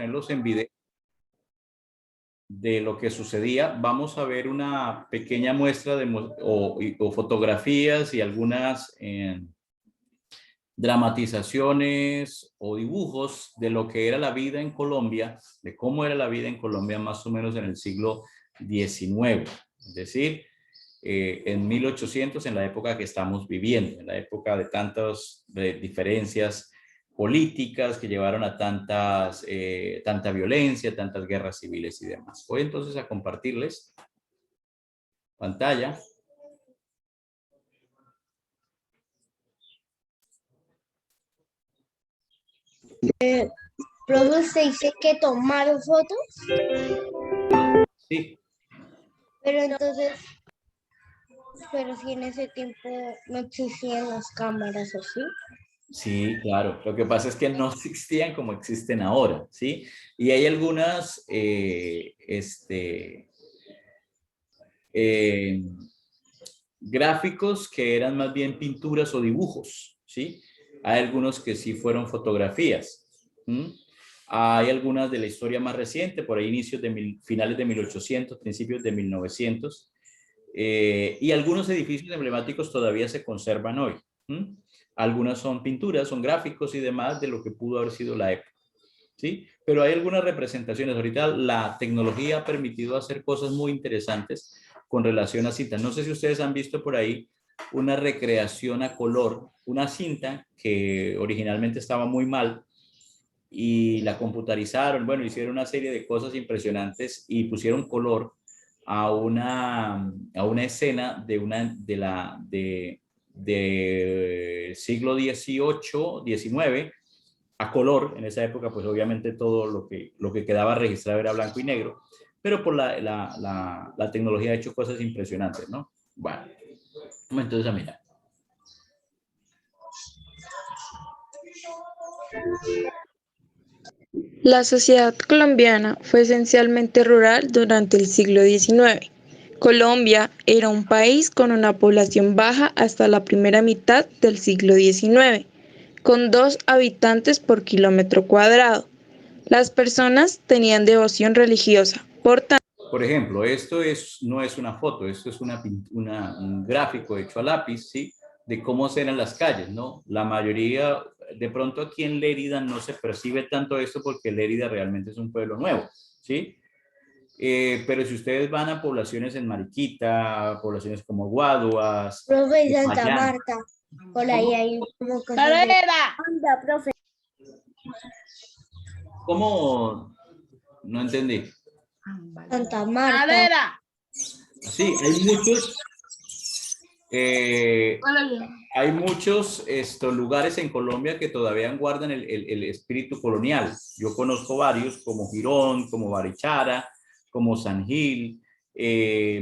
ponerlos en video de lo que sucedía. Vamos a ver una pequeña muestra o fotografías y algunas dramatizaciones o dibujos de lo que era la vida en Colombia, de cómo era la vida en Colombia más o menos en el siglo XIX, es decir, en 1800, en la época que estamos viviendo, en la época de tantas diferencias políticas que llevaron a tanta violencia, tantas guerras civiles y demás. Voy entonces a compartirles pantalla. Profe, ¿usted dice que tomaron fotos? Sí. Pero entonces, pero si en ese tiempo no existían las cámaras, ¿o sí? Sí, claro. Lo que pasa es que no existían como existen ahora, ¿sí? Y hay algunas, gráficos que eran más bien pinturas o dibujos, ¿sí? Hay algunos que sí fueron fotografías. Hay algunas de la historia más reciente, por ahí finales de 1800, principios de 1900. Y algunos edificios emblemáticos todavía se conservan hoy. Algunas son pinturas, son gráficos y demás de lo que pudo haber sido la época, ¿sí? Pero hay algunas representaciones. Ahorita la tecnología ha permitido hacer cosas muy interesantes con relación a cintas. No sé si ustedes han visto por ahí una recreación a color, una cinta que originalmente estaba muy mal y la computarizaron, bueno, hicieron una serie de cosas impresionantes y pusieron color a una escena de siglo XVIII, XIX, a color. En esa época, pues obviamente todo lo que quedaba registrado era blanco y negro, pero por la tecnología ha hecho cosas impresionantes, ¿no? Bueno, entonces a mirar. La sociedad colombiana fue esencialmente rural durante el siglo XIX. Colombia era un país con una población baja hasta la primera mitad del siglo XIX, con 2 habitantes por kilómetro cuadrado. Las personas tenían devoción religiosa, Por ejemplo, esto no es una foto, esto es un gráfico hecho a lápiz, ¿sí? De cómo eran las calles, ¿no? La mayoría, de pronto aquí en Lérida no se percibe tanto esto porque Lérida realmente es un pueblo nuevo, ¿sí? Pero si ustedes van a poblaciones en Mariquita, poblaciones como Guaduas, Profe, Santa Popayán. Marta, por ahí hay como cosas de... Anda, profe. ¿Cómo? No entendí. Santa Marta. Sí, hay muchos lugares en Colombia que todavía guardan el espíritu colonial. Yo conozco varios, como Girón, como Barichara, como San Gil,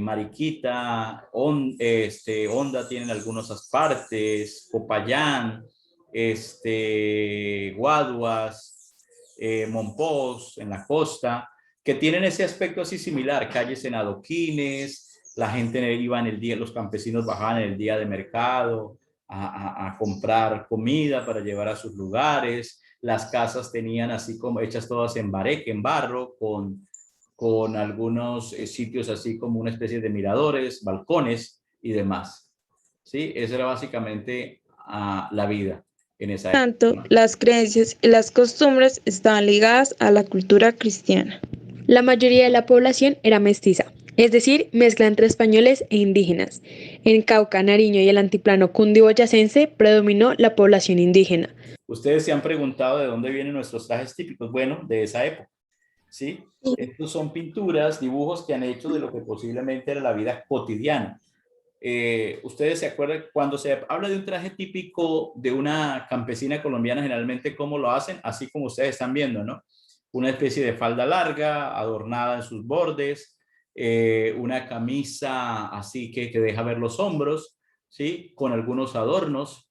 Mariquita, Honda tienen algunas partes, Popayán, Guaduas, Monpós, en la costa, que tienen ese aspecto así similar, calles en adoquines. La gente iba en el día, los campesinos bajaban en el día de mercado a comprar comida para llevar a sus lugares. Las casas tenían así como hechas todas en bareque, en barro, con algunos sitios así como una especie de miradores, balcones y demás. ¿Sí? Esa era básicamente la vida en esa época. tanto, las creencias y las costumbres estaban ligadas a la cultura cristiana. La mayoría de la población era mestiza, es decir, mezcla entre españoles e indígenas. En Cauca, Nariño y el altiplano cundiboyacense predominó la población indígena. Ustedes se han preguntado de dónde vienen nuestros trajes típicos. Bueno, de esa época, ¿sí? Estos son pinturas, dibujos que han hecho de lo que posiblemente era la vida cotidiana. Ustedes se acuerdan, cuando se habla de un traje típico de una campesina colombiana, generalmente cómo lo hacen, así como ustedes están viendo, ¿no? Una especie de falda larga, adornada en sus bordes, una camisa así que deja ver los hombros, ¿sí? Con algunos adornos,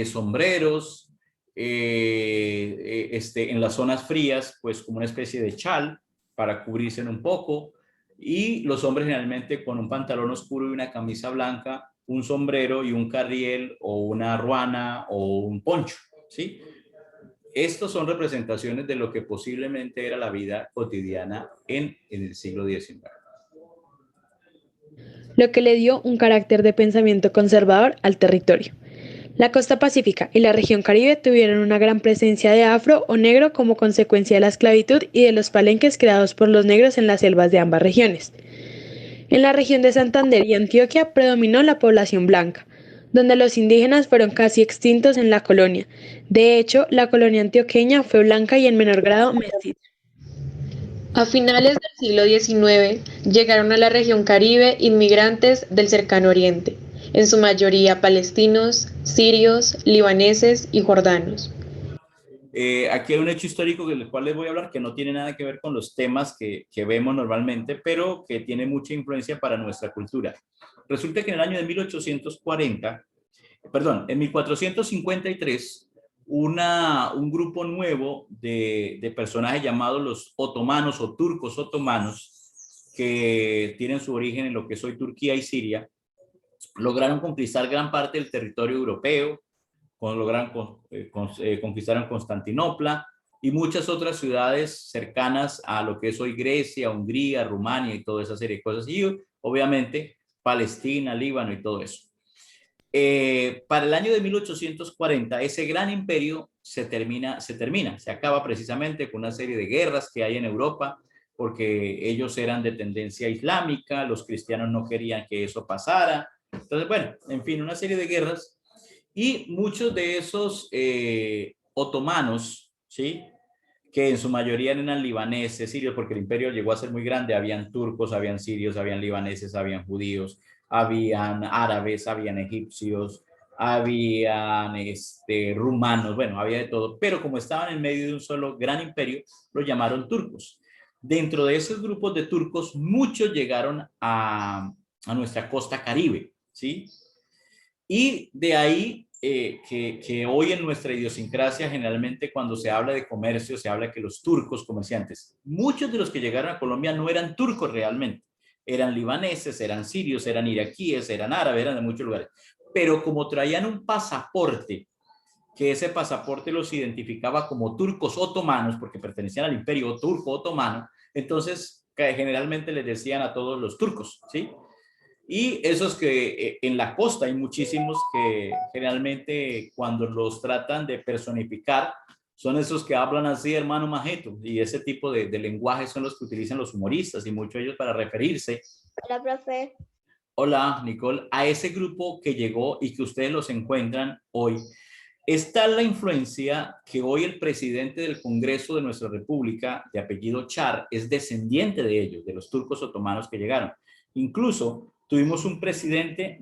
sombreros, en las zonas frías, pues como una especie de chal para cubrirse un poco, y los hombres generalmente con un pantalón oscuro y una camisa blanca, un sombrero y un carriel o una ruana o un poncho, ¿sí? estos son representaciones de lo que posiblemente era la vida cotidiana en el siglo XIX. Lo que le dio un carácter de pensamiento conservador al territorio. La costa pacífica y la región Caribe tuvieron una gran presencia de afro o negro como consecuencia de la esclavitud y de los palenques creados por los negros en las selvas de ambas regiones. En la región de Santander y Antioquia predominó la población blanca, donde los indígenas fueron casi extintos en la colonia. De hecho, la colonia antioqueña fue blanca y en menor grado mestiza. A finales del siglo XIX llegaron a la región Caribe inmigrantes del Cercano Oriente, en su mayoría palestinos, sirios, libaneses y jordanos. Aquí hay un hecho histórico del cual les voy a hablar que no tiene nada que ver con los temas que vemos normalmente, pero que tiene mucha influencia para nuestra cultura. Resulta que en el año de 1453, un grupo nuevo de personajes llamados los otomanos o turcos otomanos, que tienen su origen en lo que es hoy Turquía y Siria, lograron conquistar gran parte del territorio europeo, conquistaron Constantinopla y muchas otras ciudades cercanas a lo que es hoy Grecia, Hungría, Rumania y toda esa serie de cosas. Y obviamente Palestina, Líbano y todo eso. Para el año de 1840, ese gran imperio se acaba precisamente con una serie de guerras que hay en Europa, porque ellos eran de tendencia islámica, los cristianos no querían que eso pasara. Entonces, bueno, en fin, una serie de guerras. Y muchos de esos otomanos, ¿sí?, que en su mayoría eran libaneses, sirios, porque el imperio llegó a ser muy grande, habían turcos, habían sirios, habían libaneses, habían judíos, habían árabes, habían egipcios, habían rumanos, bueno, había de todo, pero como estaban en medio de un solo gran imperio, lo llamaron turcos. Dentro de esos grupos de turcos, muchos llegaron a nuestra costa Caribe, ¿sí? Y de ahí que hoy en nuestra idiosincrasia, generalmente cuando se habla de comercio, se habla que los turcos comerciantes, muchos de los que llegaron a Colombia no eran turcos realmente, eran libaneses, eran sirios, eran iraquíes, eran árabes, eran de muchos lugares. Pero como traían un pasaporte, que ese pasaporte los identificaba como turcos otomanos, porque pertenecían al imperio turco otomano, entonces generalmente les decían a todos los turcos, ¿sí? Y esos que en la costa hay muchísimos que generalmente cuando los tratan de personificar son esos que hablan así, hermano Majeto, y ese tipo de lenguaje son los que utilizan los humoristas y muchos de ellos para referirse. Hola, profe. Hola, Nicole. A ese grupo que llegó y que ustedes los encuentran hoy, está la influencia que hoy el presidente del Congreso de nuestra República, de apellido Char, es descendiente de ellos, de los turcos otomanos que llegaron. Incluso tuvimos un presidente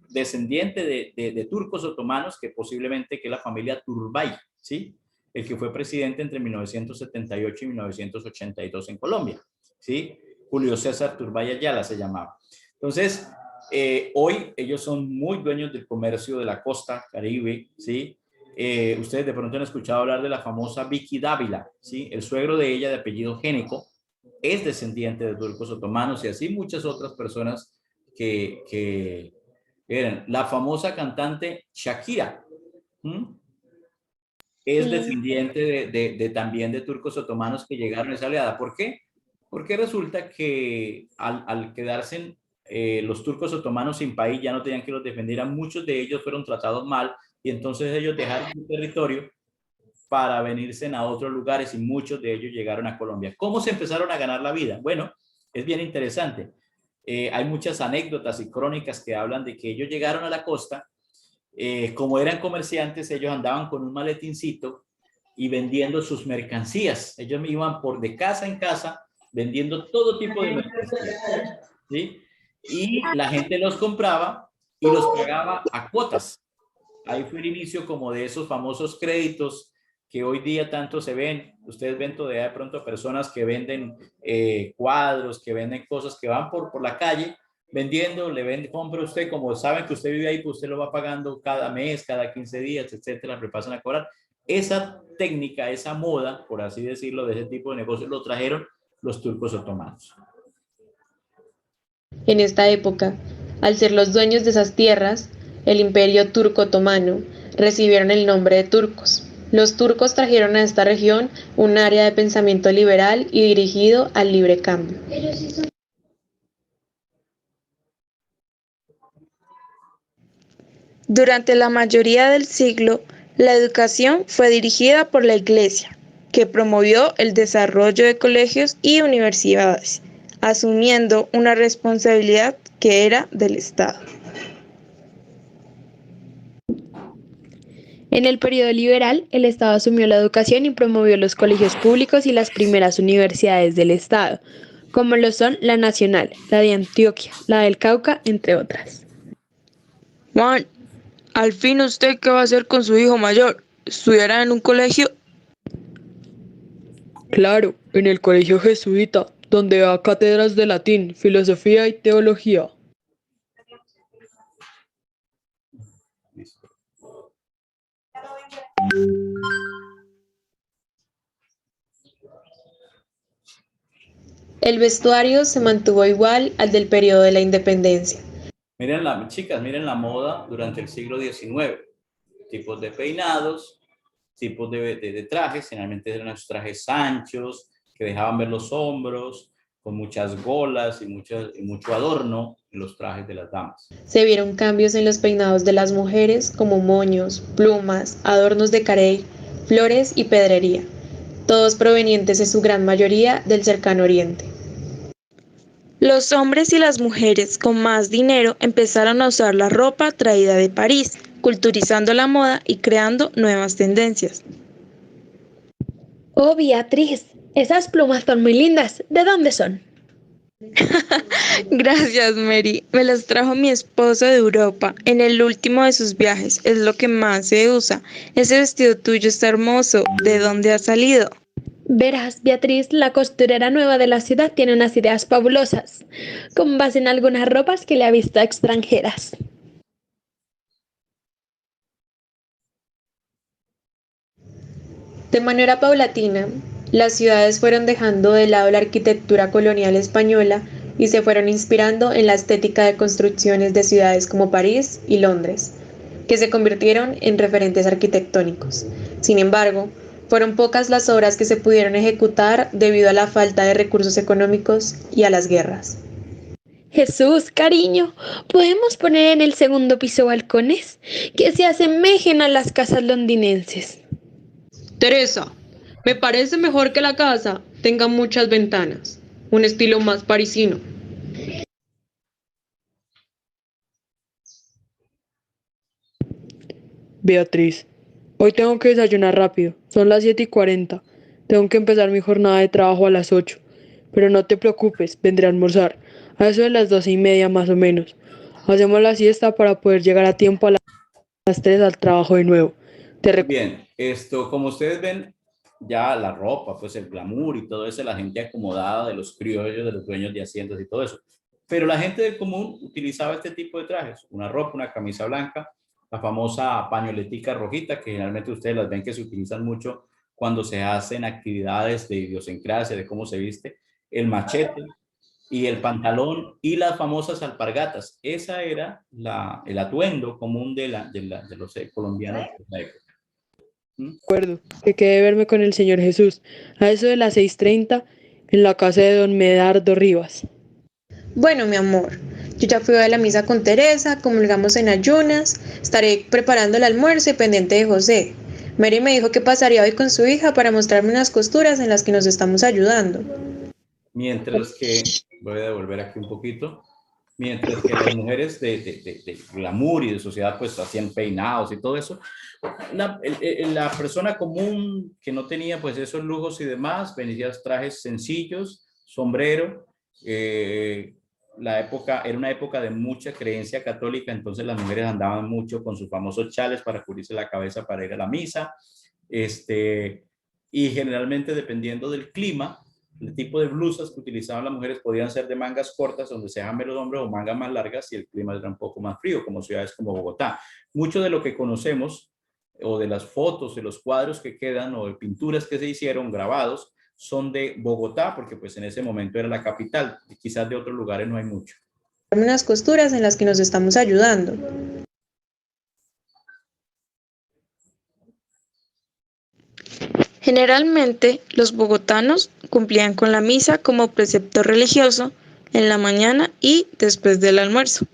descendiente de turcos otomanos que posiblemente que es la familia Turbay, ¿sí? El que fue presidente entre 1978 y 1982 en Colombia, ¿sí? Julio César Turbay Ayala se llamaba. Entonces, hoy ellos son muy dueños del comercio de la costa Caribe, ¿sí? Ustedes de pronto han escuchado hablar de la famosa Vicky Dávila, ¿sí? El suegro de ella, de apellido Génico, es descendiente de turcos otomanos y así muchas otras personas que eran. La famosa cantante Shakira, es descendiente también de turcos otomanos que llegaron a esa oleada. ¿Por qué? Porque resulta que al quedarse los turcos otomanos sin país, ya no tenían que los defendieran, muchos de ellos fueron tratados mal y entonces ellos dejaron su territorio para venirse a otros lugares y muchos de ellos llegaron a Colombia. ¿Cómo se empezaron a ganar la vida? Bueno, es bien interesante. Hay muchas anécdotas y crónicas que hablan de que ellos llegaron a la costa, como eran comerciantes, ellos andaban con un maletincito y vendiendo sus mercancías. Ellos iban de casa en casa vendiendo todo tipo de mercancías, ¿sí? Y la gente los compraba y los pagaba a cuotas. Ahí fue el inicio como de esos famosos créditos que hoy día tanto se ven. Ustedes ven todavía de pronto personas que venden cuadros, que venden cosas, que van por la calle vendiendo, compra usted, como saben que usted vive ahí, pues usted lo va pagando cada mes, cada 15 días, etcétera, le pasan a cobrar. Esa técnica, esa moda, por así decirlo, de ese tipo de negocios, lo trajeron los turcos otomanos. En esta época, al ser los dueños de esas tierras, el imperio turco otomano recibieron el nombre de turcos, Los turcos trajeron a esta región un área de pensamiento liberal y dirigido al libre cambio. Durante la mayoría del siglo, la educación fue dirigida por la Iglesia, que promovió el desarrollo de colegios y universidades, asumiendo una responsabilidad que era del Estado. En el periodo liberal, el Estado asumió la educación y promovió los colegios públicos y las primeras universidades del Estado, como lo son la Nacional, la de Antioquia, la del Cauca, entre otras. Juan, al fin usted qué va a hacer con su hijo mayor, ¿estudiará en un colegio? Claro, en el colegio jesuita, donde da cátedras de latín, filosofía y teología. Listo. El vestuario se mantuvo igual al del periodo de la independencia. Chicas, miren la moda durante el siglo XIX. Tipos de peinados, tipos de trajes, generalmente eran esos trajes anchos que dejaban ver los hombros, con muchas golas y mucho adorno en los trajes de las damas. Se vieron cambios en los peinados de las mujeres como moños, plumas, adornos de carey, flores y pedrería, todos provenientes en su gran mayoría del cercano oriente. Los hombres y las mujeres con más dinero empezaron a usar la ropa traída de París, culturizando la moda y creando nuevas tendencias. Oh, Beatriz, esas plumas son muy lindas. ¿De dónde son? Gracias, Mary. Me las trajo mi esposo de Europa en el último de sus viajes. Es lo que más se usa. Ese vestido tuyo está hermoso. ¿De dónde ha salido? Verás, Beatriz, la costurera nueva de la ciudad tiene unas ideas fabulosas, con base en algunas ropas que le ha visto a extranjeras. De manera paulatina, las ciudades fueron dejando de lado la arquitectura colonial española y se fueron inspirando en la estética de construcciones de ciudades como París y Londres, que se convirtieron en referentes arquitectónicos. Sin embargo, fueron pocas las obras que se pudieron ejecutar debido a la falta de recursos económicos y a las guerras. Jesús, cariño, ¿podemos poner en el segundo piso balcones que se asemejen a las casas londinenses? Teresa, me parece mejor que la casa tenga muchas ventanas, un estilo más parisino. Beatriz, hoy tengo que desayunar rápido, son las 7:40. Tengo que empezar mi jornada de trabajo a las 8. Pero no te preocupes, vendré a almorzar, a eso de las 12:30 más o menos. Hacemos la siesta para poder llegar a tiempo a las 3 al trabajo de nuevo. Bien, como ustedes ven, ya la ropa, pues el glamour y todo eso, la gente acomodada de los criollos, de los dueños de haciendas y todo eso. Pero la gente del común utilizaba este tipo de trajes, una ropa, una camisa blanca, la famosa pañoletica rojita, que generalmente ustedes las ven que se utilizan mucho cuando se hacen actividades de idiosincrasia, de cómo se viste, el machete y el pantalón y las famosas alpargatas. Esa era el atuendo común de los colombianos de la época. Recuerdo que quedé de verme con el Señor Jesús, a eso de las 6:30, en la casa de don Medardo Rivas. Bueno, mi amor, yo ya fui a la misa con Teresa, comulgamos en ayunas, estaré preparando el almuerzo y pendiente de José. Mary me dijo que pasaría hoy con su hija para mostrarme unas costuras en las que nos estamos ayudando. Mientras que, voy a devolver aquí un poquito, mientras que las mujeres de glamour y de sociedad pues hacían peinados y todo eso, la persona común que no tenía pues esos lujos y demás, venía trajes sencillos, sombrero, la época era una época de mucha creencia católica, entonces las mujeres andaban mucho con sus famosos chales para cubrirse la cabeza para ir a la misa, y generalmente dependiendo del clima, el tipo de blusas que utilizaban las mujeres podían ser de mangas cortas, donde se dejan ver los hombros, o mangas más largas si el clima era un poco más frío, como ciudades como Bogotá. Mucho de lo que conocemos, o de las fotos, de los cuadros que quedan, o de pinturas que se hicieron, grabados, son de Bogotá, porque pues en ese momento era la capital, y quizás de otros lugares no hay mucho. Unas costuras en las que nos estamos ayudando. Generalmente, los bogotanos cumplían con la misa como precepto religioso en la mañana y después del almuerzo.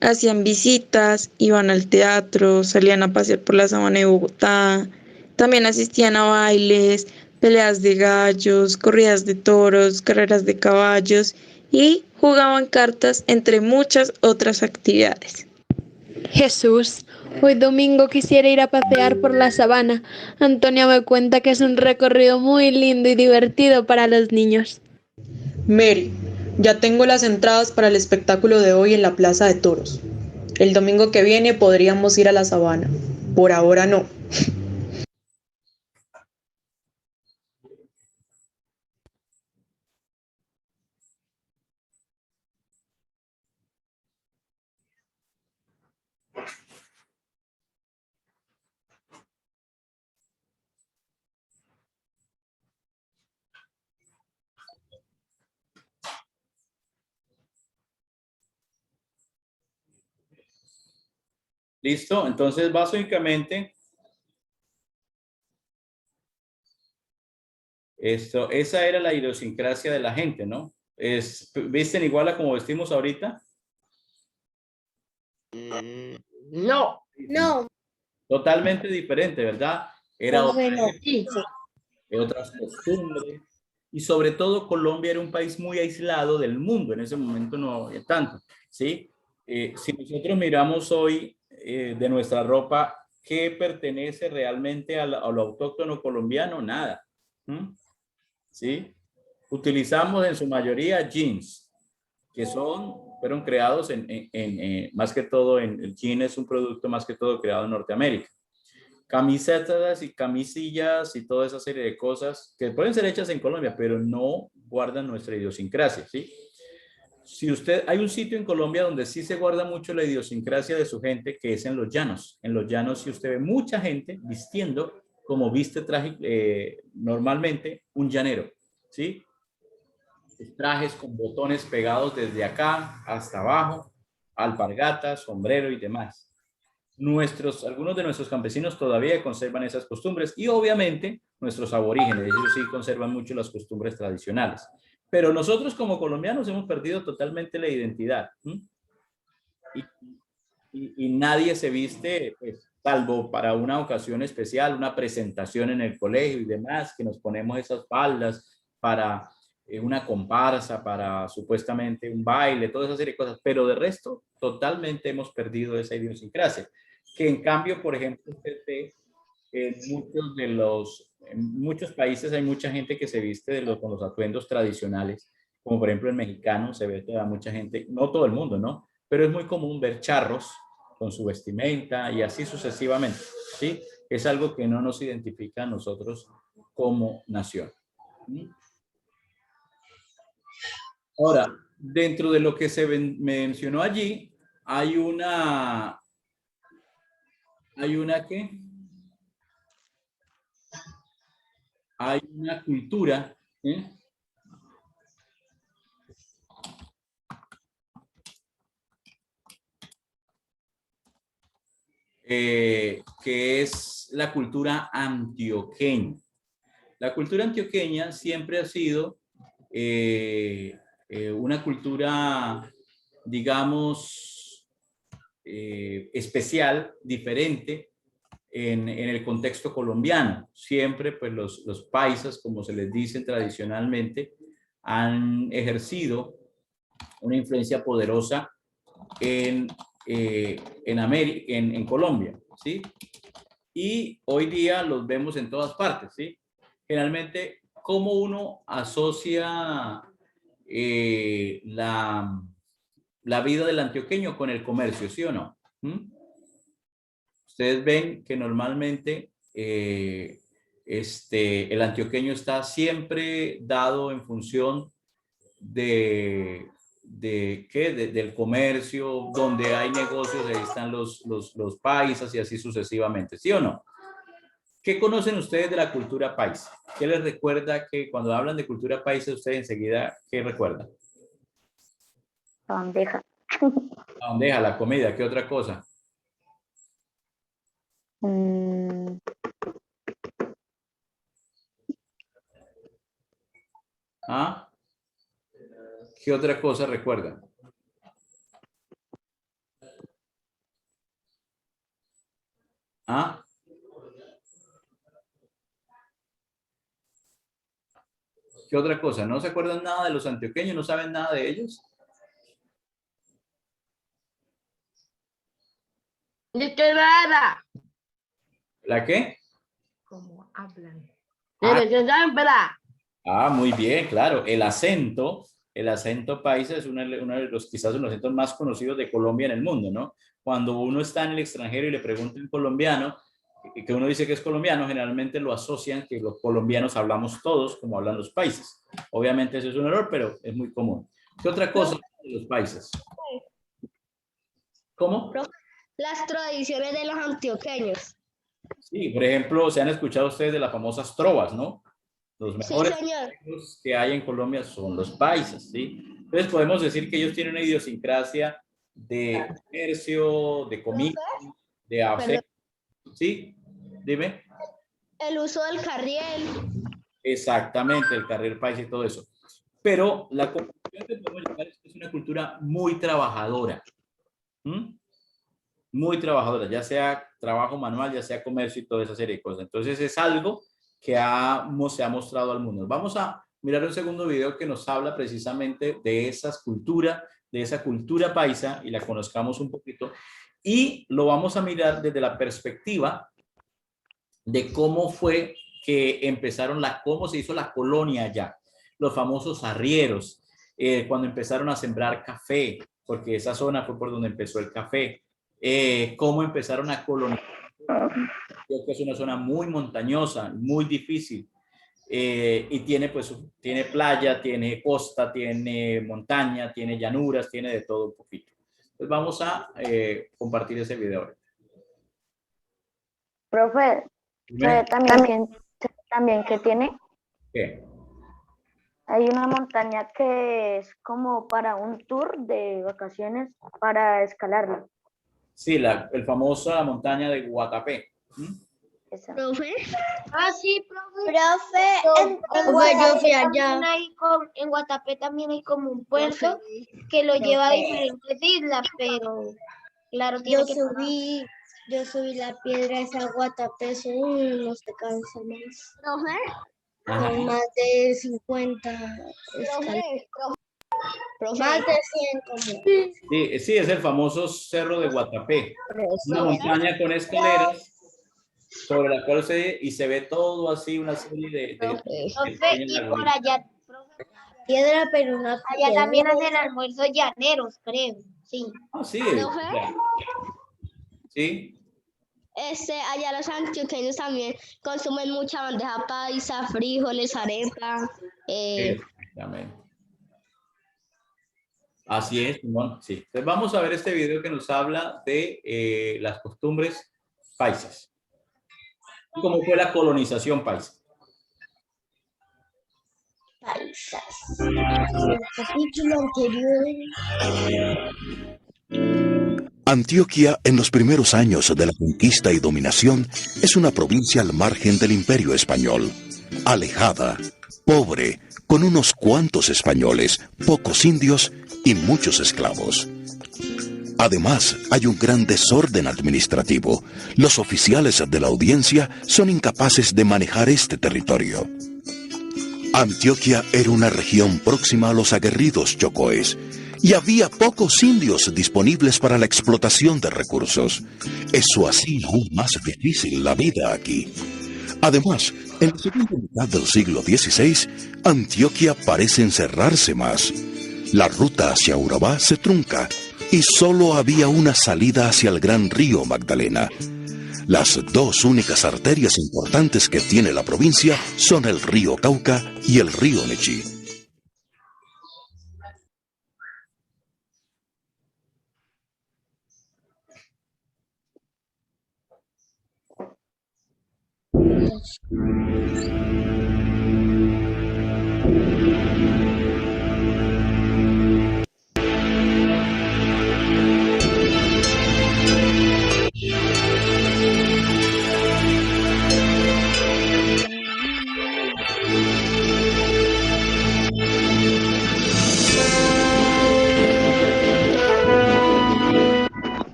Hacían visitas, iban al teatro, salían a pasear por la sabana de Bogotá, también asistían a bailes, peleas de gallos, corridas de toros, carreras de caballos y jugaban cartas entre muchas otras actividades. Jesús, hoy domingo quisiera ir a pasear por la sabana. Antonia me cuenta que es un recorrido muy lindo y divertido para los niños. Mary, ya tengo las entradas para el espectáculo de hoy en la Plaza de Toros. El domingo que viene podríamos ir a la sabana. Por ahora no. ¿Listo? Entonces, básicamente, esa era la idiosincrasia de la gente, ¿no? ¿Visten igual a como vestimos ahorita? No. No, Totalmente diferente, ¿verdad? Era otra profe, no. Sí. Sí. otras costumbres. Y sobre todo Colombia era un país muy aislado del mundo, en ese momento no había tanto, ¿sí? Si nosotros miramos hoy de nuestra ropa, ¿qué pertenece realmente a lo autóctono colombiano? Nada. ¿Mm? ¿Sí? Utilizamos en su mayoría jeans, que fueron creados más que todo, el jean es un producto más que todo creado en Norteamérica. Camisetas y camisillas y toda esa serie de cosas que pueden ser hechas en Colombia, pero no guardan nuestra idiosincrasia, ¿sí? Si hay un sitio en Colombia donde sí se guarda mucho la idiosincrasia de su gente, que es en los llanos. En los llanos, si usted ve mucha gente vistiendo como viste normalmente un llanero, ¿sí? Trajes con botones pegados desde acá hasta abajo, alpargatas, sombrero y demás. Algunos de nuestros campesinos todavía conservan esas costumbres y obviamente nuestros aborígenes, ellos sí conservan mucho las costumbres tradicionales. Pero nosotros como colombianos hemos perdido totalmente la identidad. Y nadie se viste, pues, salvo para una ocasión especial, una presentación en el colegio y demás, que nos ponemos esas faldas para una comparsa, para supuestamente un baile, toda esa serie de cosas. Pero de resto, totalmente hemos perdido esa idiosincrasia. Que en cambio, por ejemplo, usted ve en muchos países hay mucha gente que se viste con los atuendos tradicionales, como por ejemplo el mexicano, se ve toda mucha gente, no todo el mundo, ¿no? Pero es muy común ver charros con su vestimenta y así sucesivamente, ¿sí? Es algo que no nos identifica a nosotros como nación. Ahora, dentro de lo que se mencionó allí, hay una ¿qué? Hay una cultura, ¿eh? Que es la cultura antioqueña. La cultura antioqueña siempre ha sido una cultura, digamos, especial, diferente en el contexto colombiano. Siempre, pues, los paisas, como se les dice tradicionalmente, han ejercido una influencia poderosa en Colombia, ¿sí? Y hoy día los vemos en todas partes, ¿sí? Generalmente, ¿cómo uno asocia la vida del antioqueño con el comercio, sí o no? Ustedes ven que normalmente el antioqueño está siempre dado en función del comercio, donde hay negocios, ahí están los paisas y así sucesivamente, ¿sí o no? ¿Qué conocen ustedes de la cultura paisa? ¿Qué les recuerda que cuando hablan de cultura paisa, ustedes enseguida, qué recuerdan? Bandeja. La bandeja, la comida, ¿qué otra cosa? ¿Ah? ¿Qué otra cosa recuerdan? ¿Ah? ¿Qué otra cosa? ¿No se acuerdan nada de los antioqueños? ¿No saben nada de ellos? ¿De qué nada? ¿La qué? ¿Cómo hablan? Ah. ¿De qué hablan? Muy bien, claro. El acento paisa es uno de los, quizás uno de los acentos más conocidos de Colombia en el mundo, ¿no? Cuando uno está en el extranjero y le pregunta a un colombiano, que uno dice que es colombiano, generalmente lo asocian que los colombianos hablamos todos como hablan los paisas. Obviamente eso es un error, pero es muy común. ¿Qué otra cosa de los paisas? ¿Cómo? Las tradiciones de los antioqueños. Sí, por ejemplo, se han escuchado ustedes de las famosas trovas, ¿no? Los mejores señor. que hay en Colombia son los paisas, ¿sí? Entonces podemos decir que ellos tienen una idiosincrasia de comercio, de comida, de hacer. ¿Sí? Dime. El uso del carriel. Exactamente, el carril paisa y todo eso. Pero la conclusión que podemos llegar es que es una cultura muy trabajadora. Muy trabajadora, ya sea trabajo manual, ya sea comercio y toda esa serie de cosas. Entonces es algo que se ha mostrado al mundo. Vamos a mirar un segundo video que nos habla precisamente de esa cultura paisa y la conozcamos un poquito. Y lo vamos a mirar desde la perspectiva de cómo fue que cómo se hizo la colonia allá. Los famosos arrieros, cuando empezaron a sembrar café, porque esa zona fue por donde empezó el café. Cómo empezaron a colonizar. Creo que es una zona muy montañosa, muy difícil. Y tiene playa, tiene costa, tiene montaña, tiene llanuras, tiene de todo un poquito. Entonces vamos a compartir ese video. Profe, también que tiene. ¿Qué? Hay una montaña que es como para un tour de vacaciones para escalarla. Sí, la famosa montaña de Guatapé. ¿Profe? Sí, profe. Yo fui allá. En Guatapé también hay como un puerto que lo lleva a diferentes islas, pero claro, Yo subí la piedra esa Guatapé, no se cansa más. Profe. Con más de 50 más de 100 como. Sí, es el famoso Cerro de Guatapé. Una montaña con escaleras sobre la cual se ve todo así, una serie de y por allá, piedra, pero una allá también hacen almuerzos llaneros, creo. Sí. Sí. Sí. Allá los antioqueños también consumen mucha bandeja paisa, frijoles, arepa. Exactamente. Así es, Simón. Sí. Entonces vamos a ver este video que nos habla de las costumbres paisas. Y cómo fue la colonización paisa. En el capítulo anterior. Antioquia, en los primeros años de la conquista y dominación, es una provincia al margen del Imperio Español, alejada, pobre, con unos cuantos españoles, pocos indios y muchos esclavos. Además, hay un gran desorden administrativo. Los oficiales de la audiencia son incapaces de manejar este territorio. Antioquia era una región próxima a los aguerridos chocoes, y había pocos indios disponibles para la explotación de recursos. Eso hacía aún más difícil la vida aquí. Además, en la segunda mitad del siglo XVI, Antioquia parece encerrarse más. La ruta hacia Urabá se trunca y solo había una salida hacia el gran río Magdalena. Las dos únicas arterias importantes que tiene la provincia son el río Cauca y el río Nechí.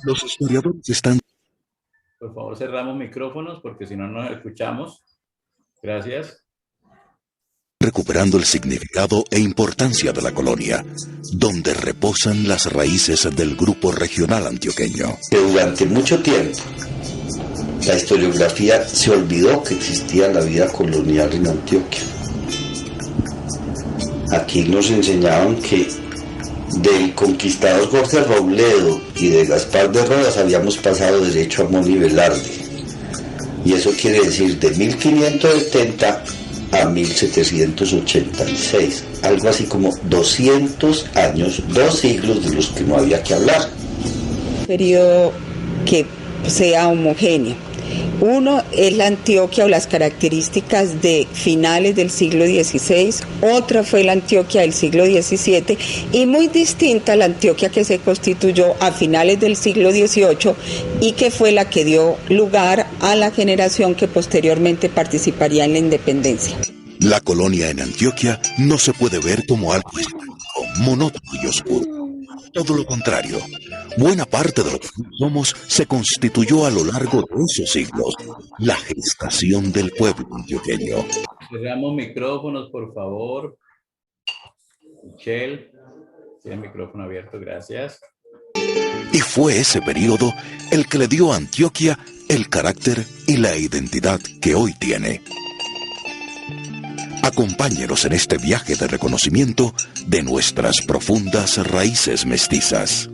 Los historiadores están Por favor, cerramos micrófonos porque si no, no nos escuchamos. Gracias. recuperando el significado e importancia de la colonia, donde reposan las raíces del grupo regional antioqueño. Que durante mucho tiempo la historiografía se olvidó que existía la vida colonial en Antioquia. Aquí nos enseñaban que del conquistador Jorge Robledo y de Gaspar de Rodas habíamos pasado derecho a Moni Velarde. Y eso quiere decir de 1570 a 1786. Algo así como 200 años, 2 siglos de los que no había que hablar. Periodo que sea homogéneo. Uno es la Antioquia o las características de finales del siglo XVI, otra fue la Antioquia del siglo XVII y muy distinta a la Antioquia que se constituyó a finales del siglo XVIII y que fue la que dio lugar a la generación que posteriormente participaría en la independencia. La colonia en Antioquia no se puede ver como algo estático, monótono y oscuro. Todo lo contrario, buena parte de lo que somos se constituyó a lo largo de esos siglos, la gestación del pueblo antioqueño. Cerramos micrófonos, por favor. Michelle, tiene el micrófono abierto, gracias. Y fue ese periodo el que le dio a Antioquia el carácter y la identidad que hoy tiene. Acompáñenos en este viaje de reconocimiento de nuestras profundas raíces mestizas.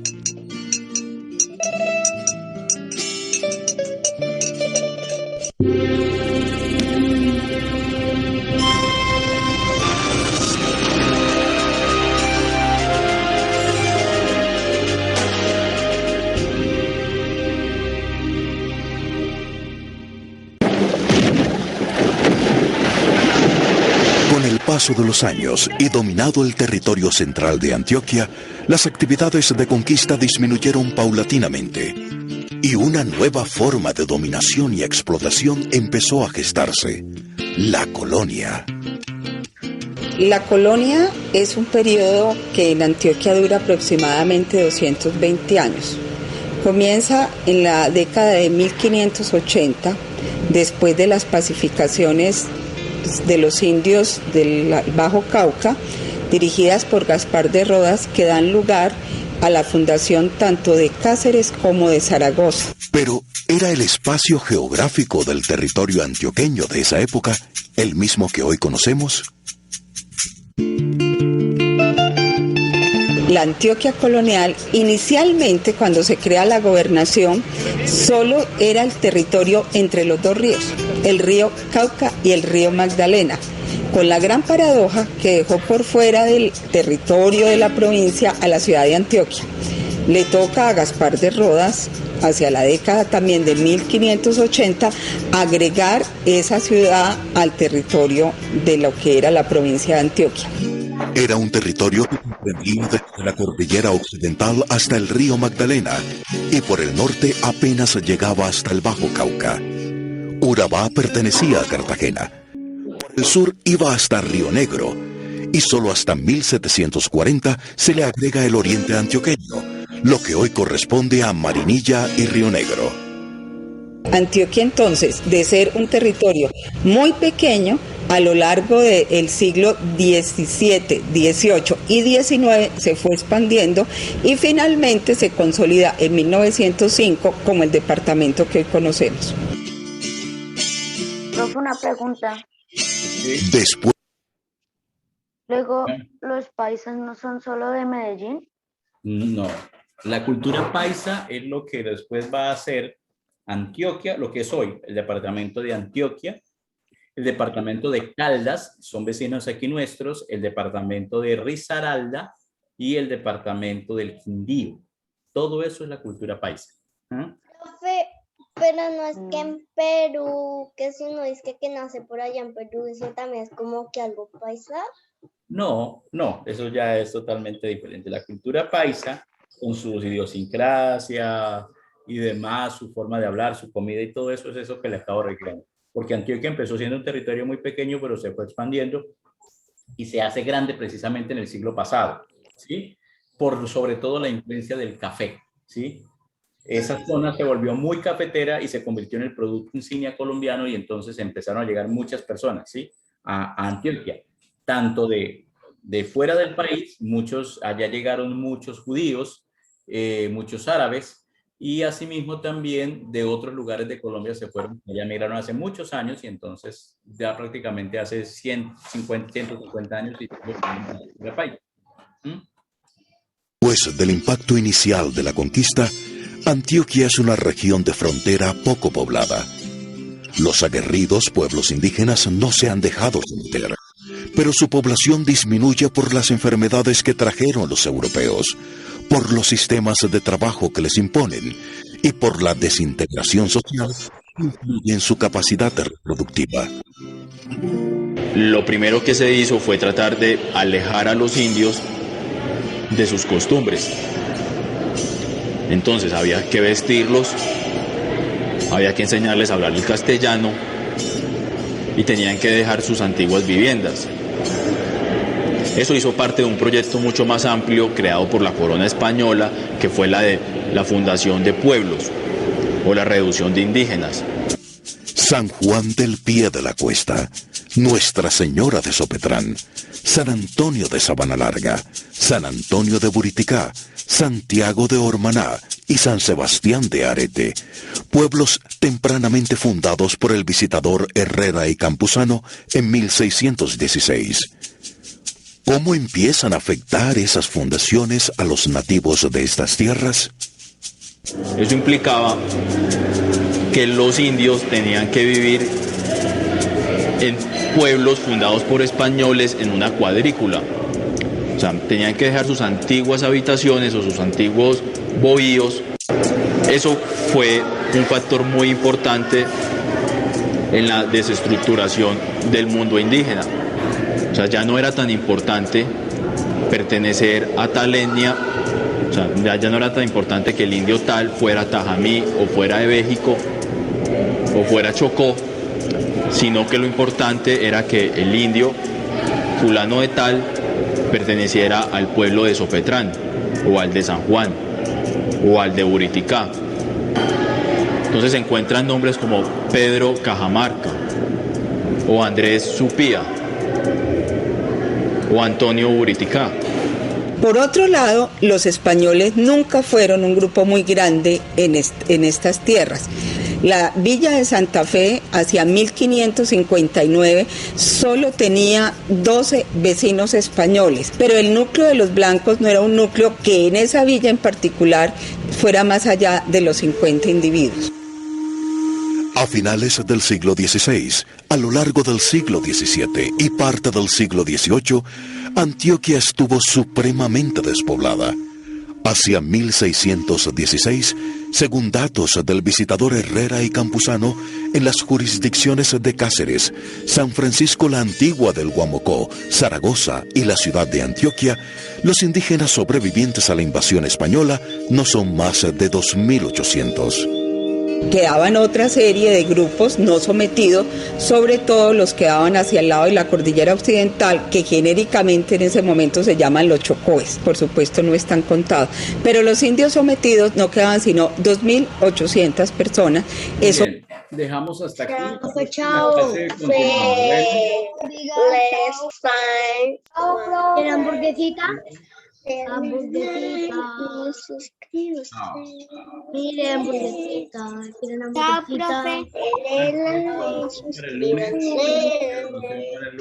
Paso de los años y dominado el territorio central de Antioquia, las actividades de conquista disminuyeron paulatinamente y una nueva forma de dominación y explotación empezó a gestarse: la colonia. La colonia es un periodo que en Antioquia dura aproximadamente 220 años. Comienza en la década de 1580, después de las pacificaciones de los indios del Bajo Cauca, dirigidas por Gaspar de Rodas, que dan lugar a la fundación tanto de Cáceres como de Zaragoza. Pero ¿era el espacio geográfico del territorio antioqueño de esa época el mismo que hoy conocemos? La Antioquia colonial, inicialmente cuando se crea la gobernación, solo era el territorio entre los dos ríos, el río Cauca y el río Magdalena, con la gran paradoja que dejó por fuera del territorio de la provincia a la ciudad de Antioquia. Le toca a Gaspar de Rodas, hacia la década también de 1580, agregar esa ciudad al territorio de lo que era la provincia de Antioquia. Era un territorio que comprendía desde la cordillera occidental hasta el río Magdalena y por el norte apenas llegaba hasta el Bajo Cauca. Urabá pertenecía a Cartagena. Por el sur iba hasta Río Negro y solo hasta 1740 se le agrega el oriente antioqueño, lo que hoy corresponde a Marinilla y Río Negro. Antioquia entonces, de ser un territorio muy pequeño, a lo largo del siglo XVII, XVIII y XIX se fue expandiendo y finalmente se consolida en 1905 como el departamento que hoy conocemos. Profe, una pregunta. Después. Luego, ¿los paisas no son solo de Medellín? No, la cultura paisa es lo que después va a ser Antioquia, lo que es hoy el departamento de Antioquia, el departamento de Caldas, son vecinos aquí nuestros, el departamento de Risaralda y el departamento del Quindío. Todo eso es la cultura paisa. Profe, pero no es que en Perú, que si uno dice que nace por allá en Perú, eso también es como que algo paisa. No, eso ya es totalmente diferente. La cultura paisa, con su idiosincrasia y demás, su forma de hablar, su comida y todo eso, es eso que le acabo reclamando. Porque Antioquia empezó siendo un territorio muy pequeño, pero se fue expandiendo y se hace grande precisamente en el siglo pasado, ¿sí? Por sobre todo la influencia del café, ¿sí? esa zona se volvió muy cafetera y se convirtió en el producto insignia colombiano y entonces empezaron a llegar muchas personas, ¿sí? A Antioquia, tanto de fuera del país, allá llegaron muchos judíos, muchos árabes, y asimismo también de otros lugares de Colombia se fueron, allá migraron hace muchos años y entonces ya prácticamente hace 150 años y el país. Pues del impacto inicial de la conquista, Antioquia es una región de frontera poco poblada. Los aguerridos pueblos indígenas no se han dejado someter, pero su población disminuye por las enfermedades que trajeron los europeos, por los sistemas de trabajo que les imponen y por la desintegración social que influye en su capacidad reproductiva. Lo primero que se hizo fue tratar de alejar a los indios de sus costumbres. Entonces había que vestirlos, había que enseñarles a hablar el castellano y tenían que dejar sus antiguas viviendas. Eso hizo parte de un proyecto mucho más amplio creado por la corona española, que fue la de la fundación de pueblos o la reducción de indígenas. San Juan del Pie de la Cuesta, Nuestra Señora de Sopetrán, San Antonio de Sabana Larga, San Antonio de Buriticá, Santiago de Ormaná y San Sebastián de Arete, pueblos tempranamente fundados por el visitador Herrera y Campuzano en 1616. ¿Cómo empiezan a afectar esas fundaciones a los nativos de estas tierras? Eso implicaba que los indios tenían que vivir en pueblos fundados por españoles en una cuadrícula. O sea, tenían que dejar sus antiguas habitaciones o sus antiguos bohíos. Eso fue un factor muy importante en la desestructuración del mundo indígena. O sea, ya no era tan importante pertenecer a tal etnia, o sea, ya no era tan importante que el indio tal fuera Tajamí o fuera de México o fuera Chocó, sino que lo importante era que el indio fulano de tal perteneciera al pueblo de Sopetrán o al de San Juan o al de Buriticá. Entonces se encuentran nombres como Pedro Cajamarca o Andrés Supía o Antonio Buriticá. Por otro lado, los españoles nunca fueron un grupo muy grande en estas tierras. La villa de Santa Fe, hacia 1559, solo tenía 12 vecinos españoles, pero el núcleo de los blancos no era un núcleo que en esa villa en particular fuera más allá de los 50 individuos. A finales del siglo XVI, a lo largo del siglo XVII y parte del siglo XVIII, Antioquia estuvo supremamente despoblada. Hacia 1616, según datos del visitador Herrera y Campuzano, en las jurisdicciones de Cáceres, San Francisco la Antigua del Guamocó, Zaragoza y la ciudad de Antioquia, los indígenas sobrevivientes a la invasión española no son más de 2.800. Quedaban otra serie de grupos no sometidos, sobre todo los que daban hacia el lado de la cordillera occidental, que genéricamente en ese momento se llaman los chocóes, por supuesto no están contados, pero los indios sometidos no quedaban sino 2.800 personas. Eso. Bien, dejamos hasta aquí. Chao. ¿Quieren hamburguesita? Hamburguesita. Miren, hamburguesita. ¿Quieren hamburguesita?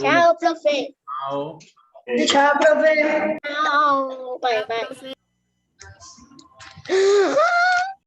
Chao, profe. Chao. Chao, profe. Chao. Bye, bye.